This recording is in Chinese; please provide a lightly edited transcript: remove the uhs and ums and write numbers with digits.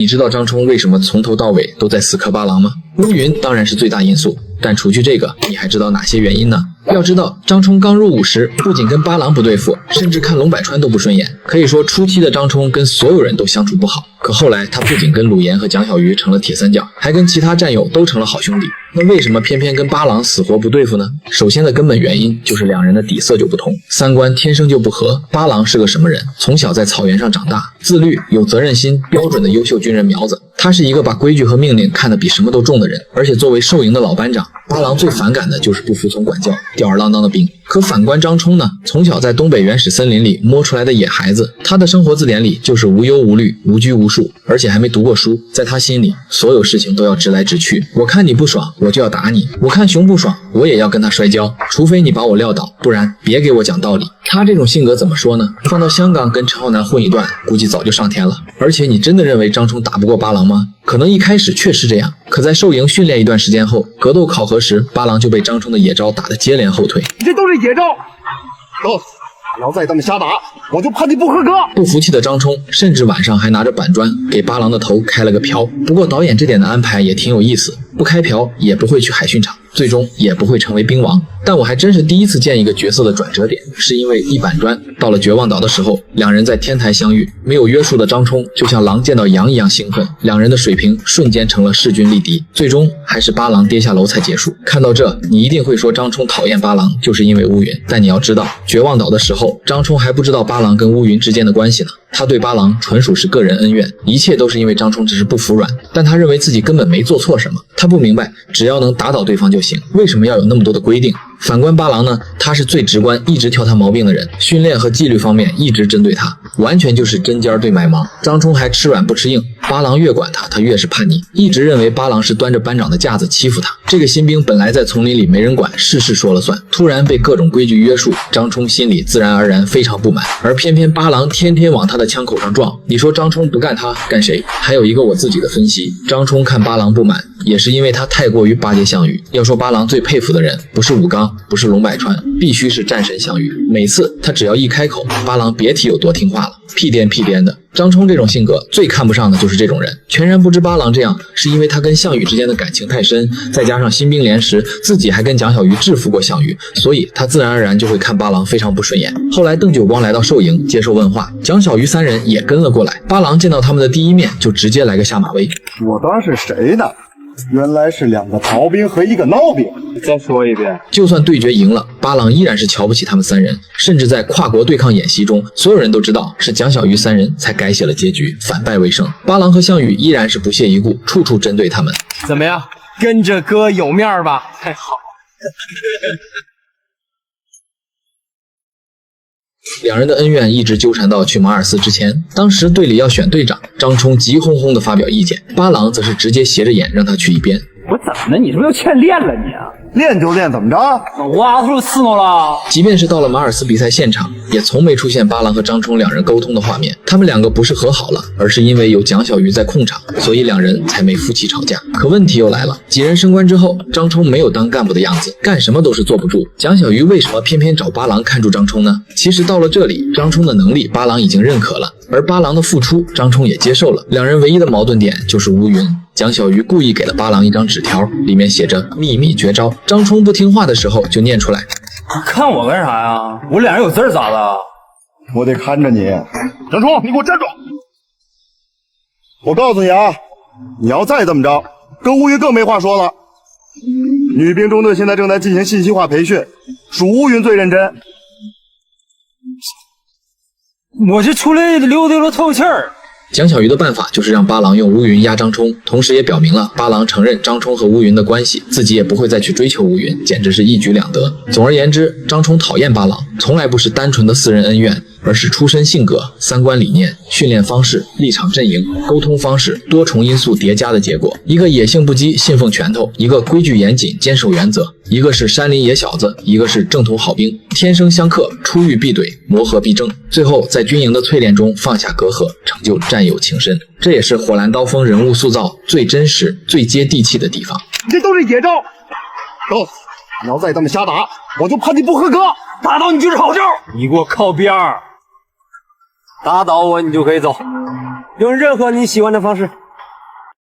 你知道张冲为什么从头到尾都在死磕八郎吗？乌云当然是最大因素，但除去这个，你还知道哪些原因呢？要知道，张冲刚入伍时，不仅跟八郎不对付，甚至看龙百川都不顺眼。可以说，初期的张冲跟所有人都相处不好。可后来，他不仅跟鲁岩和蒋小鱼成了铁三角，还跟其他战友都成了好兄弟。那为什么偏偏跟八郎死活不对付呢？首先的根本原因就是两人的底色就不同，三观天生就不合。八郎是个什么人？从小在草原上长大，自律、有责任心，标准的优秀军人苗子。他是一个把规矩和命令看得比什么都重的人，而且作为受营的老班长，八郎最反感的就是不服从管教、吊儿郎当的兵。可反观张冲呢，从小在东北原始森林里摸出来的野孩子，他的生活字典里就是无忧无虑、无拘无束，而且还没读过书。在他心里，所有事情都要直来直去。我看你不爽，我就要打你；我看熊不爽，我也要跟他摔跤，除非你把我撂倒，不然别给我讲道理。他这种性格怎么说呢？放到香港跟陈浩南混一段，估计早就上天了。而且你真的认为张冲打不过八郎吗？可能一开始确实这样，可在受营训练一段时间后，格斗考核时，八郎就被张冲的野招打得接连后退。这都是野招，走！你要再这么瞎打，我就判你不合格！不服气的张冲甚至晚上还拿着板砖给八郎的头开了个瓢。不过导演这点的安排也挺有意思，不开瓢也不会去海训场，最终也不会成为兵王。但我还真是第一次见一个角色的转折点，是因为一板砖。到了绝望岛的时候，两人在天台相遇，没有约束的张冲就像狼见到羊一样兴奋，两人的水平瞬间成了势均力敌，最终还是八郎跌下楼才结束。看到这，你一定会说张冲讨厌八郎就是因为乌云，但你要知道，绝望岛的时候，张冲还不知道八郎跟乌云之间的关系呢。他对八郎纯属是个人恩怨，一切都是因为张冲只是不服软，但他认为自己根本没做错什么。他不明白，只要能打倒对方就行，为什么要有那么多的规定？反观八郎呢，他是最直观，一直挑他毛病的人，训练和纪律方面一直针对他，完全就是针尖对麦芒。张冲还吃软不吃硬，八郎越管他，他越是叛逆，一直认为八郎是端着班长的架子欺负他。这个新兵本来在丛林里没人管，事事说了算，突然被各种规矩约束，张冲心里自然而然非常不满，而偏偏八郎天天往他的枪口上撞。你说张冲不干他干谁？还有一个我自己的分析，张冲看八郎不满，也是因为他太过于巴结项羽。要说八郎最佩服的人，不是武刚，不是龙百川，必须是战神项羽。每次他只要一开口，八郎别提有多听话了，屁颠屁颠的。张冲这种性格最看不上的就是这种人，全然不知八郎这样是因为他跟项羽之间的感情太深，再加上新兵连时自己还跟蒋小鱼制服过项羽，所以他自然而然就会看八郎非常不顺眼。后来邓九光来到寿营接受问话，蒋小鱼三人也跟了过来，八郎见到他们的第一面就直接来个下马威。我当是谁呢？原来是两个逃兵和一个孬兵。再说一遍。就算对决赢了，八郎依然是瞧不起他们三人，甚至在跨国对抗演习中，所有人都知道是蒋小鱼三人才改写了结局，反败为胜。八郎和项羽依然是不屑一顾，处处针对他们。怎么样，跟着哥有面吧？太好。两人的恩怨一直纠缠到去马尔斯之前，当时队里要选队长，张冲急哄哄地发表意见，八郎则是直接斜着眼让他去一边。我怎么了？你是不是又欠练了你啊？练就练，怎么着？我是不是刺挠了？即便是到了马尔斯比赛现场，也从没出现八郎和张冲两人沟通的画面。他们两个不是和好了，而是因为有蒋小鱼在控场，所以两人才没夫妻吵架。可问题又来了，几人升官之后，张冲没有当干部的样子，干什么都是坐不住。蒋小鱼为什么偏偏找八郎看住张冲呢？其实到了这里，张冲的能力八郎已经认可了，而八郎的付出张冲也接受了。两人唯一的矛盾点就是乌云。蒋小鱼故意给了八郎一张纸条，里面写着秘密绝招。张冲不听话的时候就念出来。看我干啥呀？我脸上有字儿咋的？我得看着你。张冲，你给我站住！我告诉你啊，你要再这么着，跟乌云更没话说了。女兵中队现在正在进行信息化培训，属乌云最认真。我这出来溜达溜透气儿。蒋小鱼的办法就是让八郎用乌云压张冲，同时也表明了八郎承认张冲和乌云的关系，自己也不会再去追求乌云，简直是一举两得。总而言之，张冲讨厌八郎，从来不是单纯的私人恩怨，而是出身性格、三观理念、训练方式、立场阵营、沟通方式多重因素叠加的结果。一个野性不羁、信奉拳头，一个规矩严谨、坚守原则，一个是山林野小子，一个是正统好兵，天生相克，出狱必怼，磨合必争，最后在军营的淬炼中放下隔阂，成就战友情深。这也是火蓝刀锋人物塑造最真实、最接地气的地方。这都是野招。走，你要再这么瞎打，我就判你不合格。打倒你就是好招。你给我靠边儿。打倒我，你就可以走，用任何你喜欢的方式。